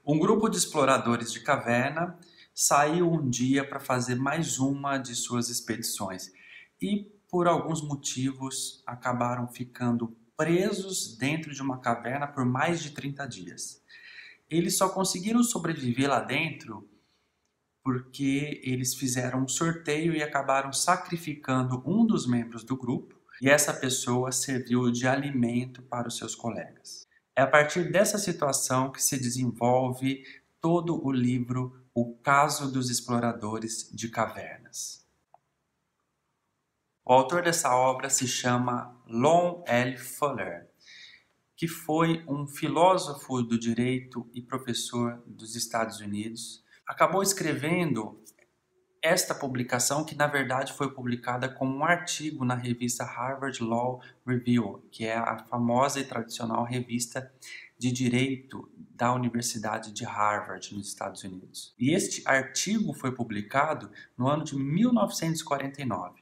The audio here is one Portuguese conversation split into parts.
Um grupo de exploradores de caverna saiu um dia para fazer mais uma de suas expedições e, por alguns motivos, acabaram ficando presos dentro de uma caverna por mais de 30 dias. Eles só conseguiram sobreviver lá dentro porque eles fizeram um sorteio e acabaram sacrificando um dos membros do grupo, e essa pessoa serviu de alimento para os seus colegas. É a partir dessa situação que se desenvolve todo o livro O Caso dos Exploradores de Cavernas. O autor dessa obra se chama Lon L. Fuller, que foi um filósofo do direito e professor dos Estados Unidos. Acabou escrevendo esta publicação, que na verdade foi publicada como um artigo na revista Harvard Law Review, que é a famosa e tradicional revista de direito da Universidade de Harvard, nos Estados Unidos. E este artigo foi publicado no ano de 1949.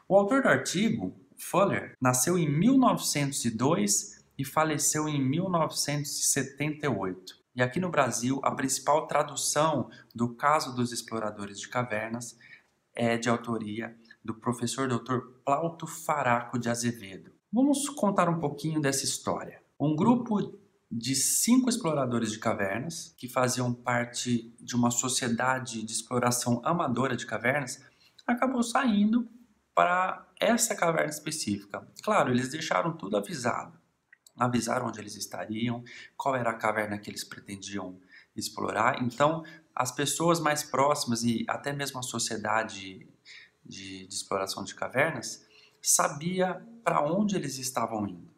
O autor do artigo, Fuller, nasceu em 1902 e faleceu em 1978. E aqui no Brasil, a principal tradução do Caso dos Exploradores de Cavernas é de autoria do professor Dr. Plauto Faraco de Azevedo. Vamos contar um pouquinho dessa história. Um grupo de 5 exploradores de cavernas, que faziam parte de uma sociedade de exploração amadora de cavernas, acabou saindo para essa caverna específica. Claro, eles deixaram tudo avisado. Avisaram onde eles estariam, qual era a caverna que eles pretendiam explorar. Então, as pessoas mais próximas e até mesmo a sociedade de exploração de cavernas sabia para onde eles estavam indo.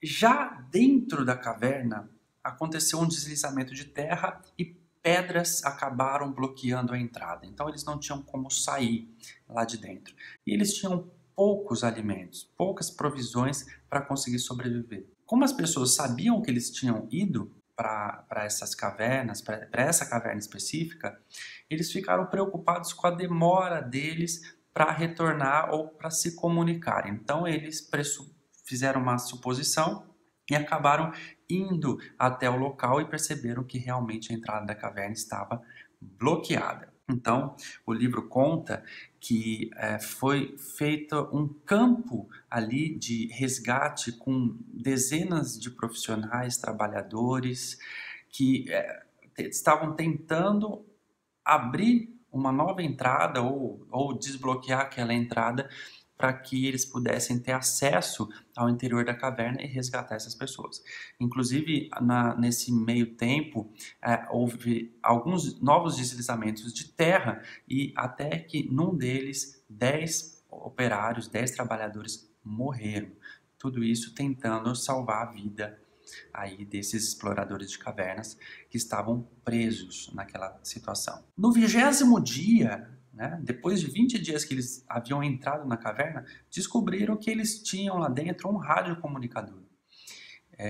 Já dentro da caverna, aconteceu um deslizamento de terra e pedras acabaram bloqueando a entrada. Então, eles não tinham como sair lá de dentro. E eles tinham poucos alimentos, poucas provisões para conseguir sobreviver. Como as pessoas sabiam que eles tinham ido para essas cavernas, para essa caverna específica, eles ficaram preocupados com a demora deles para retornar ou para se comunicar. Então eles fizeram uma suposição e acabaram indo até o local e perceberam que realmente a entrada da caverna estava bloqueada. Então, o livro conta que foi feito um campo ali de resgate com dezenas de profissionais, trabalhadores, que estavam tentando abrir uma nova entrada ou desbloquear aquela entrada para que eles pudessem ter acesso ao interior da caverna e resgatar essas pessoas. Inclusive, nesse meio tempo, houve alguns novos deslizamentos de terra e até que num deles 10 operários, 10 trabalhadores morreram. Tudo isso tentando salvar a vida aí desses exploradores de cavernas que estavam presos naquela situação. No 20º dia, depois de 20 dias que eles haviam entrado na caverna, descobriram que eles tinham lá dentro um radiocomunicador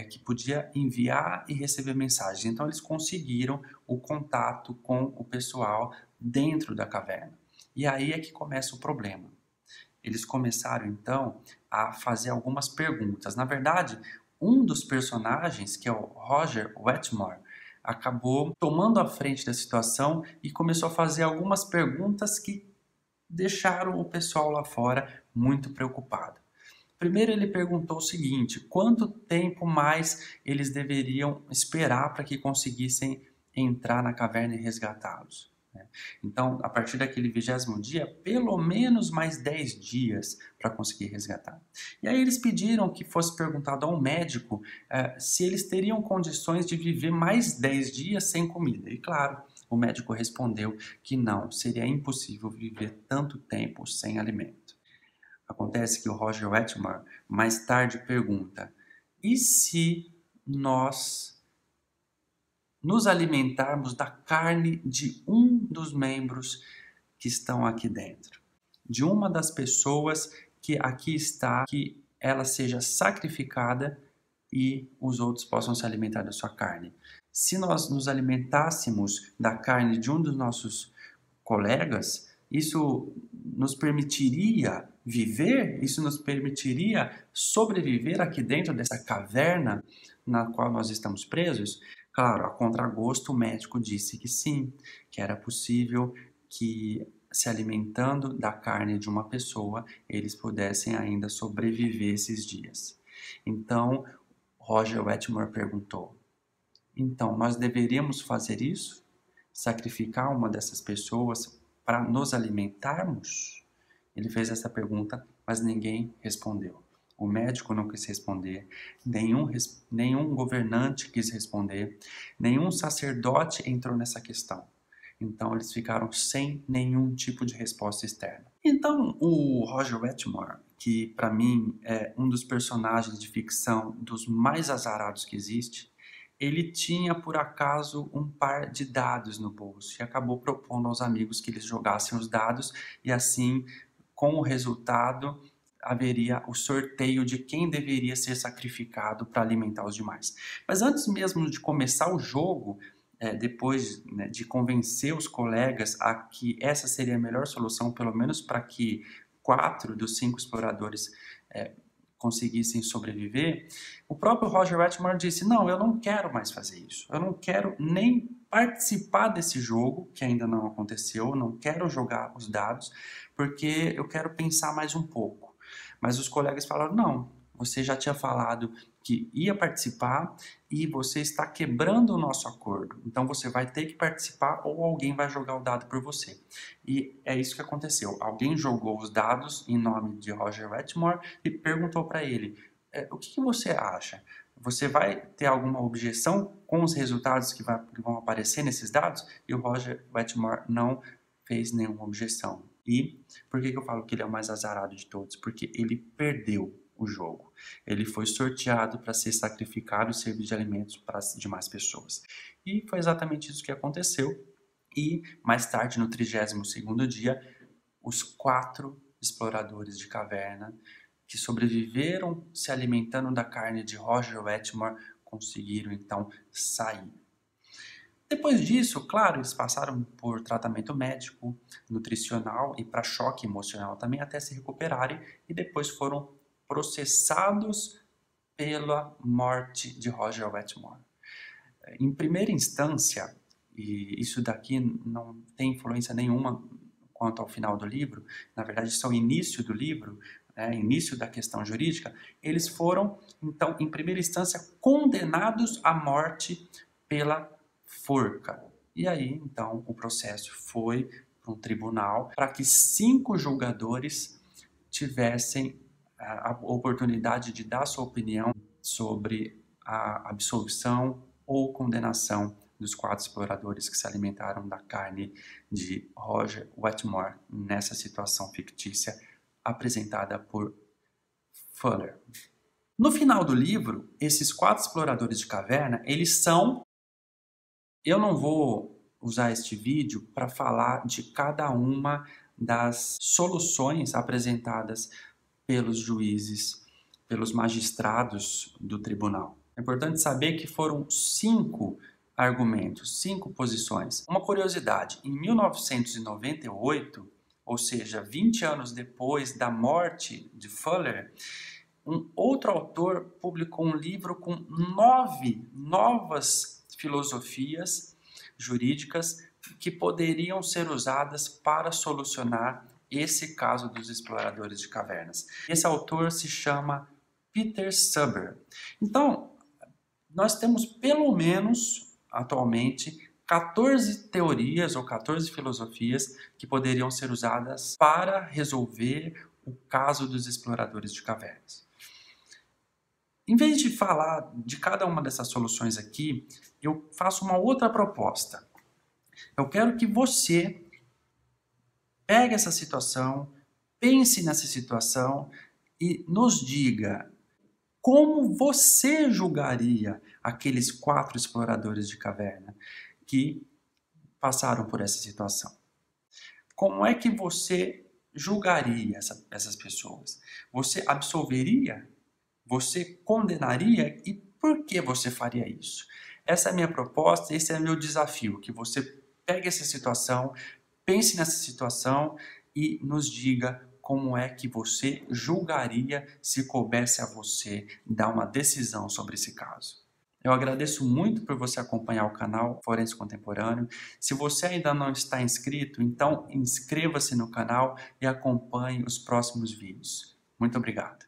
que podia enviar e receber mensagens. Então eles conseguiram o contato com o pessoal dentro da caverna. E aí é que começa o problema. Eles começaram então a fazer algumas perguntas. Na verdade, um dos personagens, que é o Roger Wetmore, acabou tomando a frente da situação e começou a fazer algumas perguntas que deixaram o pessoal lá fora muito preocupado. Primeiro ele perguntou o seguinte: quanto tempo mais eles deveriam esperar para que conseguissem entrar na caverna e resgatá-los? Então, a partir daquele 20º dia, pelo menos mais 10 dias para conseguir resgatar. E aí eles pediram que fosse perguntado ao médico se eles teriam condições de viver mais 10 dias sem comida. E claro, o médico respondeu que não, seria impossível viver tanto tempo sem alimento. Acontece que o Roger Wetmore mais tarde pergunta: e se nós nos alimentarmos da carne de um dos membros que estão aqui dentro, de uma das pessoas que aqui está, que ela seja sacrificada e os outros possam se alimentar da sua carne? Se nós nos alimentássemos da carne de um dos nossos colegas, isso nos permitiria viver? Isso nos permitiria sobreviver aqui dentro dessa caverna na qual nós estamos presos? Claro, a contragosto, o médico disse que sim, que era possível que, se alimentando da carne de uma pessoa, eles pudessem ainda sobreviver esses dias. Então, Roger Wetmore perguntou: então, nós deveríamos fazer isso? Sacrificar uma dessas pessoas para nos alimentarmos? Ele fez essa pergunta, mas ninguém respondeu. O médico não quis responder, nenhum governante quis responder, nenhum sacerdote entrou nessa questão. Então eles ficaram sem nenhum tipo de resposta externa. Então o Roger Wetmore, que para mim é um dos personagens de ficção dos mais azarados que existe, ele tinha por acaso um par de dados no bolso e acabou propondo aos amigos que eles jogassem os dados e assim, com o resultado, haveria o sorteio de quem deveria ser sacrificado para alimentar os demais. Mas antes mesmo de começar o jogo, depois, né, de convencer os colegas a que essa seria a melhor solução, pelo menos para que 4 dos 5 exploradores conseguissem sobreviver, o próprio Roger Wetmore disse: não, eu não quero mais fazer isso, eu não quero nem participar desse jogo, que ainda não aconteceu, não quero jogar os dados, porque eu quero pensar mais um pouco. Mas os colegas falaram: não, você já tinha falado que ia participar e você está quebrando o nosso acordo. Então você vai ter que participar ou alguém vai jogar o dado por você. E é isso que aconteceu. Alguém jogou os dados em nome de Roger Wetmore e perguntou para ele: o que você acha? Você vai ter alguma objeção com os resultados que vão aparecer nesses dados? E o Roger Wetmore não fez nenhuma objeção. E por que eu falo que ele é o mais azarado de todos? Porque ele perdeu o jogo. Ele foi sorteado para ser sacrificado e servir de alimentos para as demais pessoas. E foi exatamente isso que aconteceu. E mais tarde, no 32º dia, os 4 exploradores de caverna que sobreviveram se alimentando da carne de Roger Wetmore conseguiram então sair. Depois disso, claro, eles passaram por tratamento médico, nutricional e para choque emocional também até se recuperarem e depois foram processados pela morte de Roger Wetmore. Em primeira instância, e isso daqui não tem influência nenhuma quanto ao final do livro, na verdade isso é o início do livro, início da questão jurídica, eles foram, então, em primeira instância, condenados à morte pela forca. E aí, então, o processo foi para um tribunal para que 5 julgadores tivessem a oportunidade de dar sua opinião sobre a absolvição ou condenação dos 4 exploradores que se alimentaram da carne de Roger Wetmore nessa situação fictícia apresentada por Fuller. No final do livro, esses 4 exploradores de caverna, eles são... Eu não vou usar este vídeo para falar de cada uma das soluções apresentadas pelos juízes, pelos magistrados do tribunal. É importante saber que foram 5 argumentos, 5 posições. Uma curiosidade: em 1998, ou seja, 20 anos depois da morte de Fuller, um outro autor publicou um livro com 9 novas filosofias jurídicas que poderiam ser usadas para solucionar esse caso dos exploradores de cavernas. Esse autor se chama Peter Suber. Então, nós temos pelo menos, atualmente, 14 teorias ou 14 filosofias que poderiam ser usadas para resolver o caso dos exploradores de cavernas. Em vez de falar de cada uma dessas soluções aqui, eu faço uma outra proposta. Eu quero que você pegue essa situação, pense nessa situação e nos diga como você julgaria aqueles 4 exploradores de caverna que passaram por essa situação. Como é que você julgaria essas pessoas? Você absolveria? Você condenaria? E por que você faria isso? Essa é a minha proposta, esse é o meu desafio, que você pegue essa situação, pense nessa situação e nos diga como é que você julgaria se coubesse a você dar uma decisão sobre esse caso. Eu agradeço muito por você acompanhar o canal Forense Contemporâneo. Se você ainda não está inscrito, então inscreva-se no canal e acompanhe os próximos vídeos. Muito obrigado.